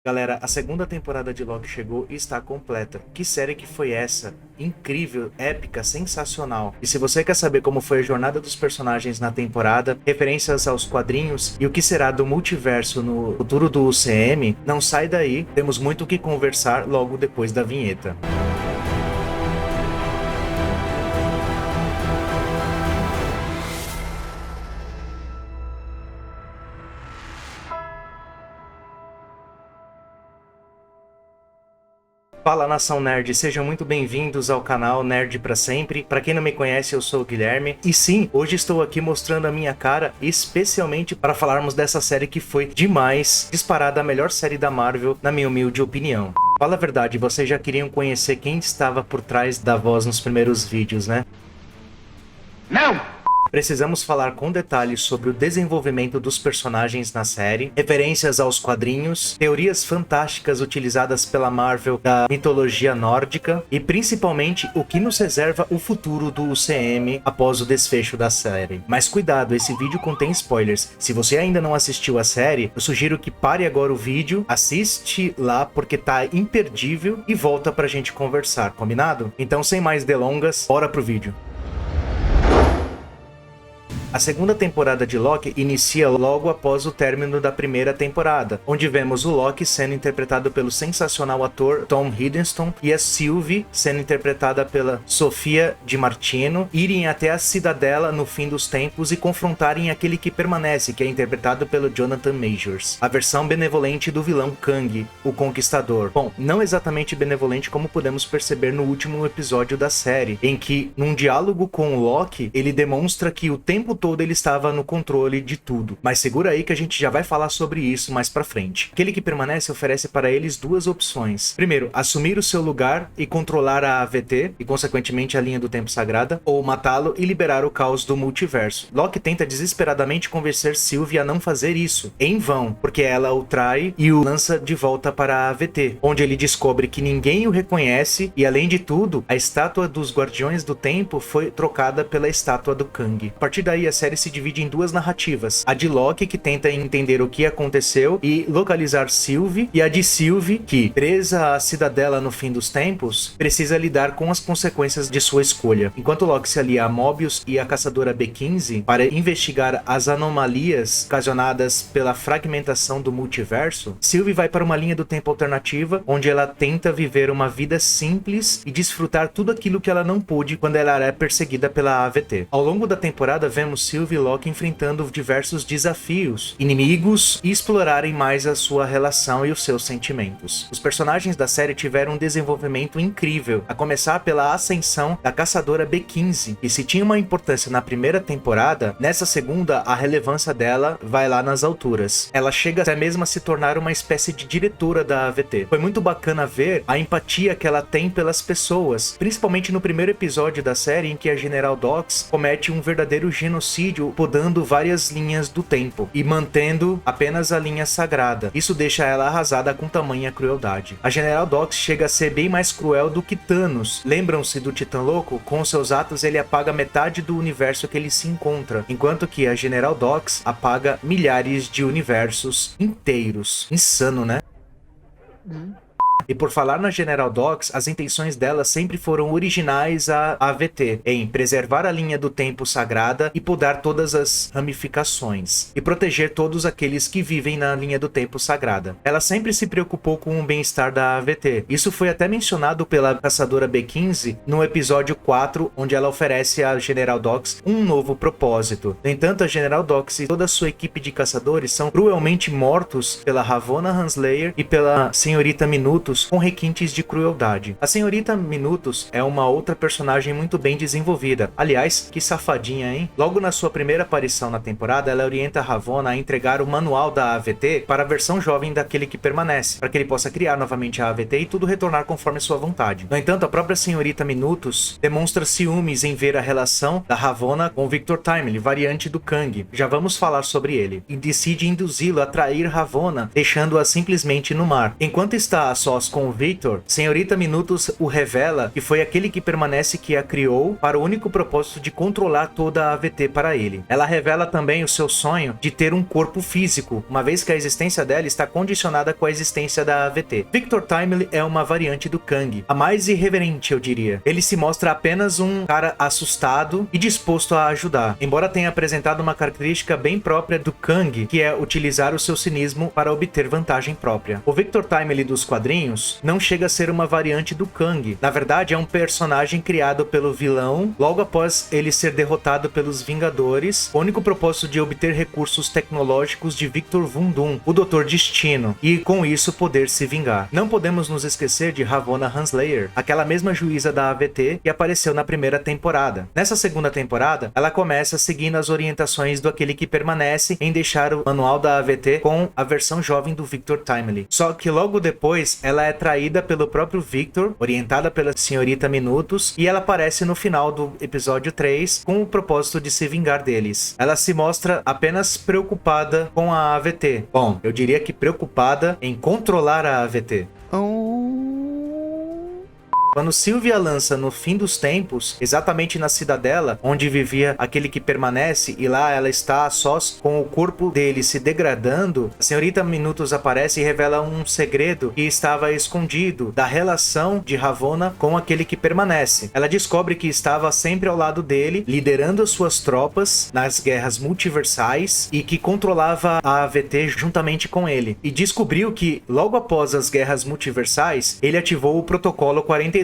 Galera, a segunda temporada de Loki chegou e está completa. Que série que foi essa? Incrível, épica, sensacional. E se você quer saber como foi a jornada dos personagens na temporada, referências aos quadrinhos e o que será do multiverso no futuro do UCM, não sai daí, temos muito o que conversar logo depois da vinheta. Fala, nação nerd, sejam muito bem-vindos ao canal Nerd Pra Sempre. Pra quem não me conhece, eu sou o Guilherme e sim, hoje estou aqui mostrando a minha cara especialmente para falarmos dessa série que foi demais, disparada a melhor série da Marvel, na minha humilde opinião. Fala a verdade, vocês já queriam conhecer quem estava por trás da voz nos primeiros vídeos, né? Não! Precisamos falar com detalhes sobre o desenvolvimento dos personagens na série, referências aos quadrinhos, teorias fantásticas utilizadas pela Marvel da mitologia nórdica e principalmente o que nos reserva o futuro do UCM após o desfecho da série. Mas cuidado, esse vídeo contém spoilers. Se você ainda não assistiu a série, eu sugiro que pare agora o vídeo, assiste lá porque tá imperdível e volta pra gente conversar, combinado? Então, sem mais delongas, bora pro vídeo. A segunda temporada de Loki inicia logo após o término da primeira temporada, onde vemos o Loki sendo interpretado pelo sensacional ator Tom Hiddleston e a Sylvie sendo interpretada pela Sofia Di Martino irem até a Cidadela no fim dos tempos e confrontarem aquele que permanece, que é interpretado pelo Jonathan Majors, a versão benevolente do vilão Kang, o Conquistador. Bom, não exatamente benevolente como podemos perceber no último episódio da série, em que, num diálogo com o Loki, ele demonstra que o tempo todo ele estava no controle de tudo. Mas segura aí que a gente já vai falar sobre isso mais pra frente. Aquele que permanece oferece para eles duas opções. Primeiro, assumir o seu lugar e controlar a AVT, e consequentemente a linha do tempo sagrada, ou matá-lo e liberar o caos do multiverso. Loki tenta desesperadamente convencer Sylvie a não fazer isso, em vão, porque ela o trai e o lança de volta para a AVT, onde ele descobre que ninguém o reconhece e, além de tudo, a estátua dos Guardiões do Tempo foi trocada pela estátua do Kang. A partir daí, a série se divide em duas narrativas. A de Loki, que tenta entender o que aconteceu e localizar Sylvie, e a de Sylvie, que, presa à Cidadela no fim dos tempos, precisa lidar com as consequências de sua escolha. Enquanto Loki se alia a Mobius e a Caçadora B15 para investigar as anomalias ocasionadas pela fragmentação do multiverso, Sylvie vai para uma linha do tempo alternativa, onde ela tenta viver uma vida simples e desfrutar tudo aquilo que ela não pôde quando ela era perseguida pela AVT. Ao longo da temporada, vemos Sylvie e Loki enfrentando diversos desafios, inimigos e explorarem mais a sua relação e os seus sentimentos. Os personagens da série tiveram um desenvolvimento incrível, a começar pela ascensão da Caçadora B15, e se tinha uma importância na primeira temporada, nessa segunda a relevância dela vai lá nas alturas. Ela chega até mesmo a se tornar uma espécie de diretora da AVT. Foi muito bacana ver a empatia que ela tem pelas pessoas, principalmente no primeiro episódio da série em que a General Dox comete um verdadeiro genocídio podando várias linhas do tempo e mantendo apenas a linha sagrada. Isso deixa ela arrasada com tamanha crueldade. A General Dox chega a ser bem mais cruel do que Thanos. Lembram-se do Titã Louco? Com seus atos ele apaga metade do universo que ele se encontra, enquanto que a General Dox apaga milhares de universos inteiros. Insano, né? E por falar na General Dox, as intenções dela sempre foram originais à AVT, em preservar a linha do tempo sagrada e podar todas as ramificações, e proteger todos aqueles que vivem na linha do tempo sagrada. Ela sempre se preocupou com o bem-estar da AVT. Isso foi até mencionado pela Caçadora B15 no episódio 4, onde ela oferece à General Dox um novo propósito. No entanto, a General Dox e toda a sua equipe de caçadores são cruelmente mortos pela Ravonna Renslayer e pela Senhorita Minutos, com requintes de crueldade. A Senhorita Minutos é uma outra personagem muito bem desenvolvida. Aliás, que safadinha, hein? Logo na sua primeira aparição na temporada, ela orienta a Ravonna a entregar o manual da AVT para a versão jovem daquele que permanece, para que ele possa criar novamente a AVT e tudo retornar conforme sua vontade. No entanto, a própria Senhorita Minutos demonstra ciúmes em ver a relação da Ravonna com Victor Timely, variante do Kang. Já vamos falar sobre ele. E decide induzi-lo a trair Ravonna, deixando-a simplesmente no mar. Enquanto está a sós após com o Victor, Senhorita Minutos o revela que foi aquele que permanece que a criou para o único propósito de controlar toda a AVT para ele. Ela revela também o seu sonho de ter um corpo físico, uma vez que a existência dela está condicionada com a existência da AVT. Victor Timely é uma variante do Kang, a mais irreverente, eu diria. Ele se mostra apenas um cara assustado e disposto a ajudar, embora tenha apresentado uma característica bem própria do Kang, que é utilizar o seu cinismo para obter vantagem própria. O Victor Timely dos quadrinhos não chega a ser uma variante do Kang. Na verdade, é um personagem criado pelo vilão logo após ele ser derrotado pelos Vingadores, com o único propósito de obter recursos tecnológicos de Victor Von Doom, o Doutor Destino, e com isso poder se vingar. Não podemos nos esquecer de Ravonna Renslayer, aquela mesma juíza da AVT que apareceu na primeira temporada. Nessa segunda temporada, ela começa seguindo as orientações do aquele que permanece em deixar o manual da AVT com a versão jovem do Victor Timely. Só que logo depois, ela é traída pelo próprio Victor, orientada pela Senhorita Minutos, e ela aparece no final do episódio 3 com o propósito de se vingar deles. Ela se mostra apenas preocupada com a AVT. Bom, eu diria que preocupada em controlar a AVT. Quando Sylvia lança no fim dos tempos, exatamente na cidadela, onde vivia aquele que permanece, e lá ela está a sós com o corpo dele se degradando, a Senhorita Minutos aparece e revela um segredo que estava escondido da relação de Ravonna com aquele que permanece. Ela descobre que estava sempre ao lado dele, liderando as suas tropas nas guerras multiversais e que controlava a AVT juntamente com ele. E descobriu que, logo após as guerras multiversais, ele ativou o protocolo 42,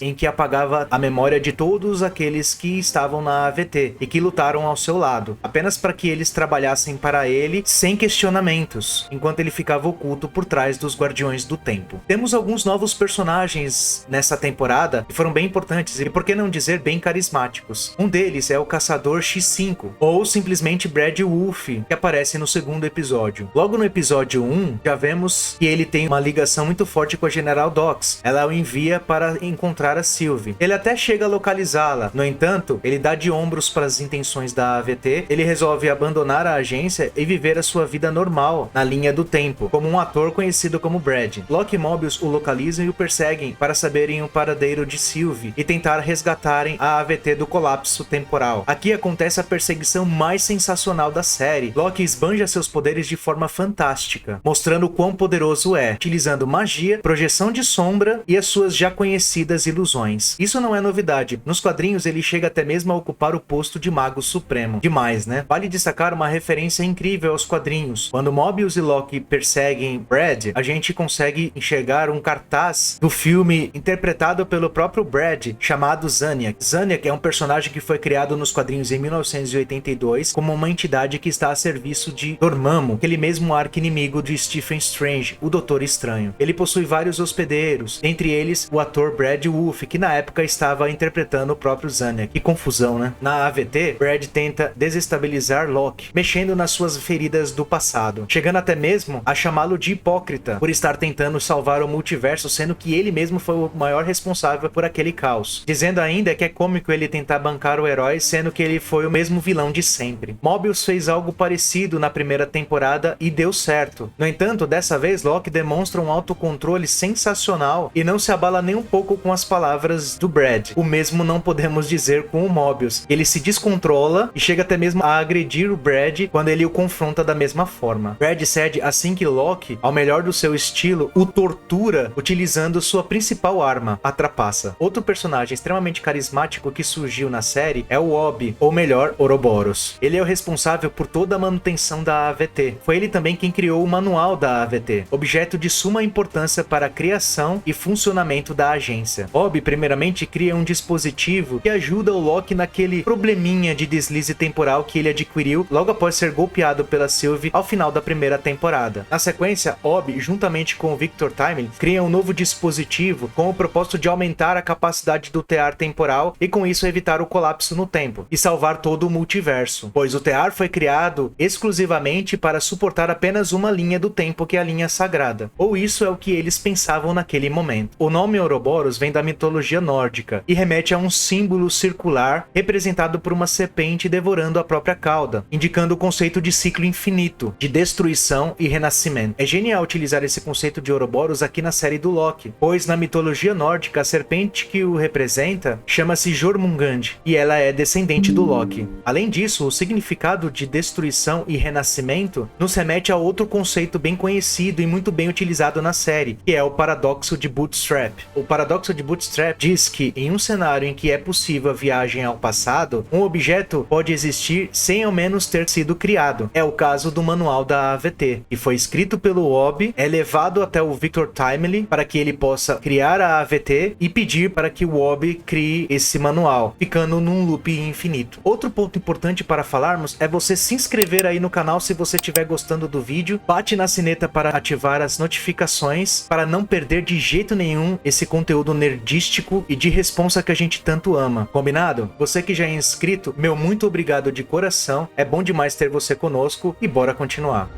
em que apagava a memória de todos aqueles que estavam na AVT e que lutaram ao seu lado, apenas para que eles trabalhassem para ele sem questionamentos, enquanto ele ficava oculto por trás dos Guardiões do Tempo. Temos alguns novos personagens nessa temporada que foram bem importantes e, por que não dizer, bem carismáticos. Um deles é o Caçador X5, ou simplesmente Brad Wolfe, que aparece no segundo episódio. Logo no episódio 1, já vemos que ele tem uma ligação muito forte com a General Dox. Ela o envia para encontrar a Sylvie. Ele até chega a localizá-la. No entanto, ele dá de ombros para as intenções da AVT. Ele resolve abandonar a agência e viver a sua vida normal na linha do tempo, como um ator conhecido como Brad. Locke e Mobius o localizam e o perseguem para saberem o paradeiro de Sylvie e tentar resgatarem a AVT do colapso temporal. Aqui acontece a perseguição mais sensacional da série. Locke esbanja seus poderes de forma fantástica, mostrando o quão poderoso é, utilizando magia, projeção de sombra e as suas já conhecidas ilusões. Isso não é novidade. Nos quadrinhos ele chega até mesmo a ocupar o posto de Mago Supremo. Demais, né? Vale destacar uma referência incrível aos quadrinhos. Quando Mobius e Locke perseguem Brad, a gente consegue enxergar um cartaz do filme interpretado pelo próprio Brad, chamado Zaniac. Zaniac é um personagem que foi criado nos quadrinhos em 1982 como uma entidade que está a serviço de Dormammu, aquele mesmo arqui-inimigo de Stephen Strange, o Doutor Estranho. Ele possui vários hospedeiros, entre eles o ator Brad Wolfe, que na época estava interpretando o próprio Zaniac. Que confusão, né? Na AVT, Brad tenta desestabilizar Locke, mexendo nas suas feridas do passado, chegando até mesmo a chamá-lo de hipócrita por estar tentando salvar o multiverso, sendo que ele mesmo foi o maior responsável por aquele caos. Dizendo ainda que é cômico ele tentar bancar o herói, sendo que ele foi o mesmo vilão de sempre. Mobius fez algo parecido na primeira temporada e deu certo. No entanto, dessa vez Locke demonstra um autocontrole sensacional e não se abala nem um pouco com as palavras do Brad. O mesmo não podemos dizer com o Mobius. Ele se descontrola e chega até mesmo a agredir o Brad quando ele o confronta da mesma forma. Brad cede assim que Locke, ao melhor do seu estilo, o tortura utilizando sua principal arma, a trapaça. Outro personagem extremamente carismático que surgiu na série é o Obi, ou melhor, Ouroboros. Ele é o responsável por toda a manutenção da AVT. Foi ele também quem criou o manual da AVT, objeto de suma importância para a criação e funcionamento da agência. Obi primeiramente cria um dispositivo que ajuda o Locke naquele probleminha de deslize temporal que ele adquiriu logo após ser golpeado pela Sylvie ao final da primeira temporada. Na sequência, Obi, juntamente com o Victor Timely, cria um novo dispositivo com o propósito de aumentar a capacidade do tear temporal e com isso evitar o colapso no tempo e salvar todo o multiverso, pois o tear foi criado exclusivamente para suportar apenas uma linha do tempo, que é a linha sagrada. Ou isso é o que eles pensavam naquele momento. O nome Ouroboros Ouroboros vem da mitologia nórdica e remete a um símbolo circular representado por uma serpente devorando a própria cauda, indicando o conceito de ciclo infinito, de destruição e renascimento. É genial utilizar esse conceito de Ouroboros aqui na série do Loki, pois na mitologia nórdica a serpente que o representa chama-se Jormungand e ela é descendente do Loki. Além disso, o significado de destruição e renascimento nos remete a outro conceito bem conhecido e muito bem utilizado na série, que é o paradoxo de Bootstrap. O paradoxo de Bootstrap diz que em um cenário em que é possível a viagem ao passado, um objeto pode existir sem ao menos ter sido criado. É o caso do manual da AVT, que foi escrito pelo Obi, é levado até o Victor Timely para que ele possa criar a AVT e pedir para que o Obi crie esse manual, ficando num loop infinito. Outro ponto importante para falarmos é você se inscrever aí no canal se você estiver gostando do vídeo, bate na sineta para ativar as notificações, para não perder de jeito nenhum esse conteúdo nerdístico e de responsa que a gente tanto ama. Combinado? Você que já é inscrito, meu muito obrigado de coração, é bom demais ter você conosco e bora continuar.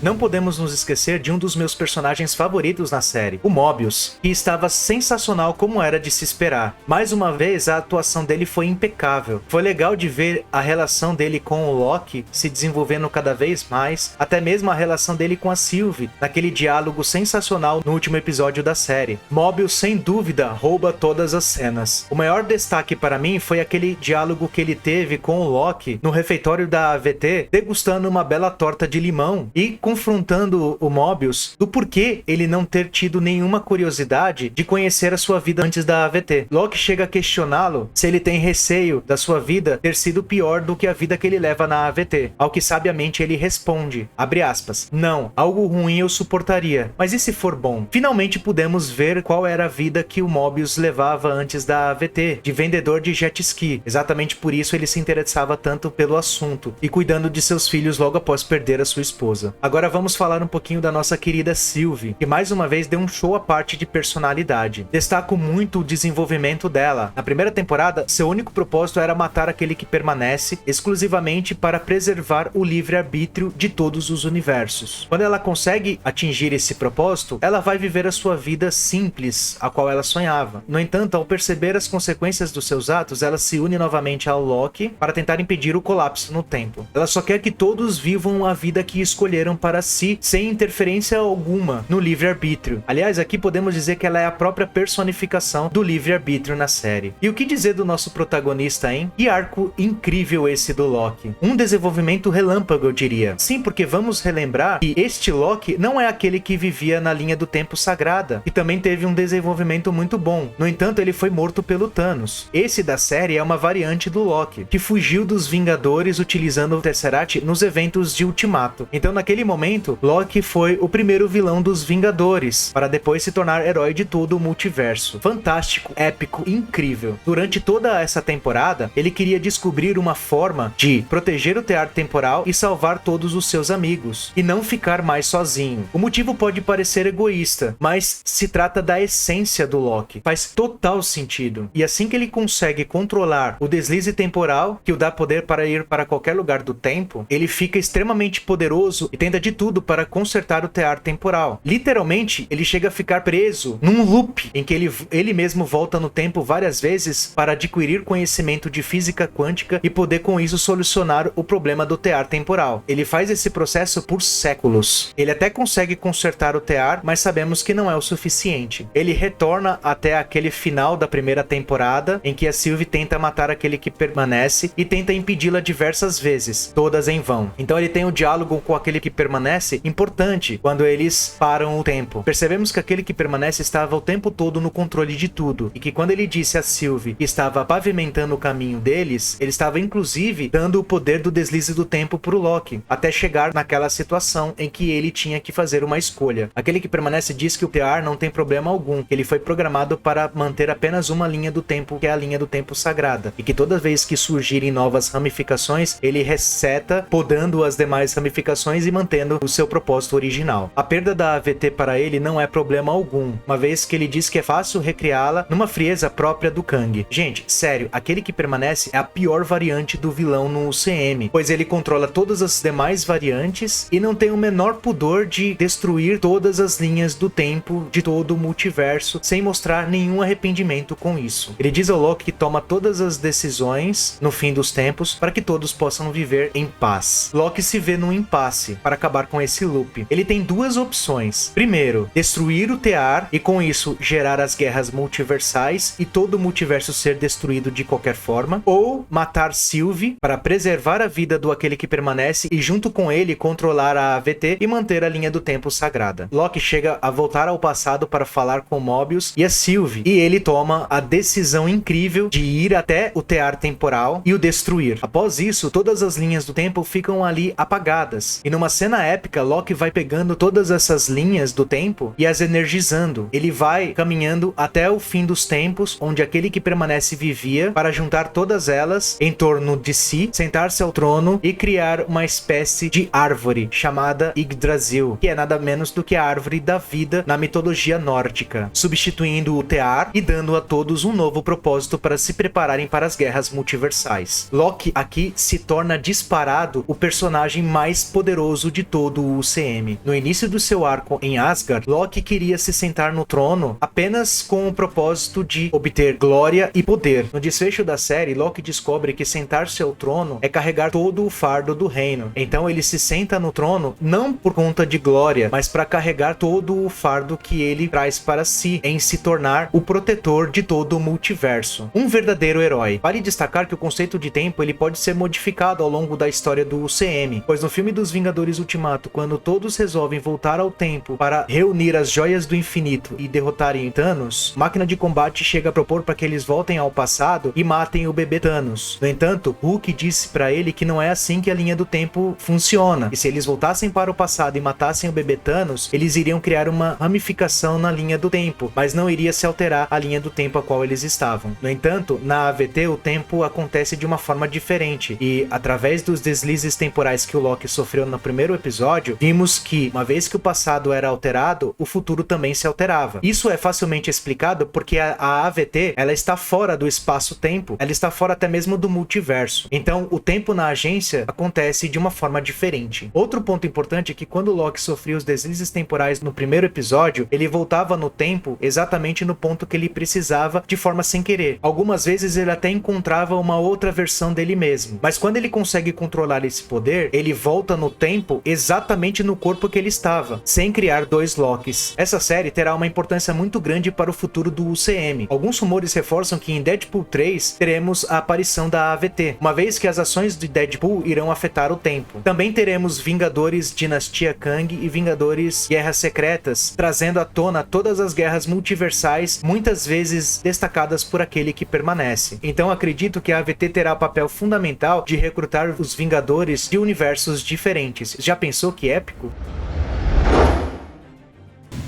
Não podemos nos esquecer de um dos meus personagens favoritos na série, o Mobius, que estava sensacional como era de se esperar. Mais uma vez, a atuação dele foi impecável. Foi legal de ver a relação dele com o Loki se desenvolvendo cada vez mais, até mesmo a relação dele com a Sylvie, naquele diálogo sensacional no último episódio da série. Mobius, sem dúvida, rouba todas as cenas. O maior destaque para mim foi aquele diálogo que ele teve com o Loki no refeitório da AVT, degustando uma bela torta de limão e confrontando o Mobius do porquê ele não ter tido nenhuma curiosidade de conhecer a sua vida antes da AVT. Loki chega a questioná-lo se ele tem receio da sua vida ter sido pior do que a vida que ele leva na AVT, ao que sabiamente ele responde, abre aspas, não, algo ruim eu suportaria, mas e se for bom? Finalmente pudemos ver qual era a vida que o Mobius levava antes da AVT, de vendedor de jet ski. Exatamente por isso ele se interessava tanto pelo assunto e cuidando de seus filhos logo após perder a sua esposa. Agora vamos falar um pouquinho da nossa querida Sylvie, que mais uma vez deu um show à parte de personalidade. Destaco muito o desenvolvimento dela. Na primeira temporada, seu único propósito era matar aquele que permanece, exclusivamente para preservar o livre-arbítrio de todos os universos. Quando ela consegue atingir esse propósito, ela vai viver a sua vida simples, a qual ela sonhava. No entanto, ao perceber as consequências dos seus atos, ela se une novamente ao Loki para tentar impedir o colapso no tempo. Ela só quer que todos vivam a vida que escolheram para si, sem interferência alguma no livre-arbítrio. Aliás, aqui podemos dizer que ela é a própria personificação do livre-arbítrio na série. E o que dizer do nosso protagonista, hein? Que arco incrível esse do Loki. Um desenvolvimento relâmpago, eu diria. Sim, porque vamos relembrar que este Loki não é aquele que vivia na linha do tempo sagrada, e também teve um desenvolvimento muito bom. No entanto, ele foi morto pelo Thanos. Esse da série é uma variante do Loki, que fugiu dos Vingadores utilizando o Tesseract nos eventos de Ultimato. Então, naquele momento, Loki foi o primeiro vilão dos Vingadores, para depois se tornar herói de todo o multiverso. Fantástico, épico, incrível. Durante toda essa temporada, ele queria descobrir uma forma de proteger o teatro temporal e salvar todos os seus amigos, e não ficar mais sozinho. O motivo pode parecer egoísta, mas se trata da essência do Loki. Faz total sentido. E assim que ele consegue controlar o deslize temporal, que o dá poder para ir para qualquer lugar do tempo, ele fica extremamente poderoso e tenta de tudo para consertar o teatro temporal. Literalmente, ele chega a ficar preso num loop em que ele mesmo volta no tempo várias vezes para adquirir conhecimento de física quântica e poder com isso solucionar o problema do tear temporal. Ele faz esse processo por séculos. Ele até consegue consertar o tear, mas sabemos que não é o suficiente. Ele retorna até aquele final da primeira temporada em que a Sylvie tenta matar aquele que permanece e tenta impedi-la diversas vezes, todas em vão. Então ele tem um diálogo com aquele que permanece importante quando eles param o tempo. Percebemos que aquele que permanece estava o tempo todo no controle de tudo, e que quando ele disse a Sylvie que estava pavimentando o caminho deles, ele estava inclusive dando o poder do deslize do tempo pro Loki, até chegar naquela situação em que ele tinha que fazer uma escolha. Aquele que permanece diz que o tear não tem problema algum, que ele foi programado para manter apenas uma linha do tempo, que é a linha do tempo sagrada, e que toda vez que surgirem novas ramificações, ele reseta, podando as demais ramificações e mantendo mantendo o seu propósito original. A perda da AVT para ele não é problema algum, uma vez que ele diz que é fácil recriá-la numa frieza própria do Kang. Gente, sério, aquele que permanece é a pior variante do vilão no UCM, pois ele controla todas as demais variantes e não tem o menor pudor de destruir todas as linhas do tempo de todo o multiverso sem mostrar nenhum arrependimento com isso. Ele diz ao Loki que toma todas as decisões no fim dos tempos para que todos possam viver em paz. Loki se vê num impasse para acabar com esse loop. Ele tem duas opções. Primeiro, destruir o Tear e com isso gerar as guerras multiversais e todo o multiverso ser destruído de qualquer forma, ou matar Sylvie para preservar a vida do aquele que permanece e junto com ele controlar a AVT e manter a linha do tempo sagrada. Loki chega a voltar ao passado para falar com Mobius e a Sylvie, e ele toma a decisão incrível de ir até o Tear temporal e o destruir. Após isso, todas as linhas do tempo ficam ali apagadas, e numa cena épica, Loki vai pegando todas essas linhas do tempo e as energizando. Ele vai caminhando até o fim dos tempos, onde aquele que permanece vivia, para juntar todas elas em torno de si, sentar-se ao trono e criar uma espécie de árvore chamada Yggdrasil, que é nada menos do que a árvore da vida na mitologia nórdica, substituindo o Tear e dando a todos um novo propósito para se prepararem para as guerras multiversais. Loki aqui se torna disparado o personagem mais poderoso de todo o UCM. No início do seu arco em Asgard, Loki queria se sentar no trono apenas com o propósito de obter glória e poder. No desfecho da série, Loki descobre que sentar-se ao trono é carregar todo o fardo do reino. Então ele se senta no trono não por conta de glória, mas para carregar todo o fardo que ele traz para si, em se tornar o protetor de todo o multiverso. Um verdadeiro herói. Vale destacar que o conceito de tempo ele pode ser modificado ao longo da história do UCM, pois no filme dos Vingadores Ultimato, quando todos resolvem voltar ao tempo para reunir as joias do infinito e derrotarem Thanos, Máquina de Combate chega a propor para que eles voltem ao passado e matem o bebê Thanos. No entanto, Hulk disse para ele que não é assim que a linha do tempo funciona, e se eles voltassem para o passado e matassem o bebê Thanos, eles iriam criar uma ramificação na linha do tempo, mas não iria se alterar a linha do tempo a qual eles estavam. No entanto, na AVT o tempo acontece de uma forma diferente, e através dos deslizes temporais que o Loki sofreu no primeiro episódio, vimos que, uma vez que o passado era alterado, o futuro também se alterava. Isso é facilmente explicado porque a AVT, ela está fora do espaço-tempo, ela está fora até mesmo do multiverso. Então, o tempo na agência acontece de uma forma diferente. Outro ponto importante é que quando o Loki sofria os deslizes temporais no primeiro episódio, ele voltava no tempo exatamente no ponto que ele precisava de forma sem querer. Algumas vezes ele até encontrava uma outra versão dele mesmo, mas quando ele consegue controlar esse poder, ele volta no tempo exatamente no corpo que ele estava, sem criar dois Lokis. Essa série terá uma importância muito grande para o futuro do UCM. Alguns rumores reforçam que em Deadpool 3 teremos a aparição da AVT, uma vez que as ações de Deadpool irão afetar o tempo. Também teremos Vingadores Dinastia Kang e Vingadores Guerras Secretas, trazendo à tona todas as guerras multiversais, muitas vezes destacadas por aquele que permanece. Então acredito que a AVT terá papel fundamental de recrutar os Vingadores de universos diferentes. Já pensou que épico?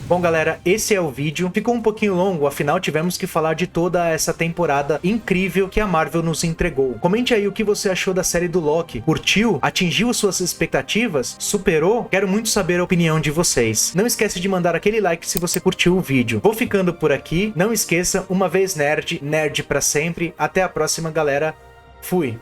Bom galera, esse é o vídeo. Ficou um pouquinho longo, afinal tivemos que falar de toda essa temporada incrível que a Marvel nos entregou. Comente aí o que você achou da série do Loki. Curtiu? Atingiu suas expectativas? Superou? Quero muito saber a opinião de vocês. Não esquece de mandar aquele like se você curtiu o vídeo. Vou ficando por aqui. Não esqueça, uma vez nerd, nerd pra sempre. Até a próxima galera. Fui!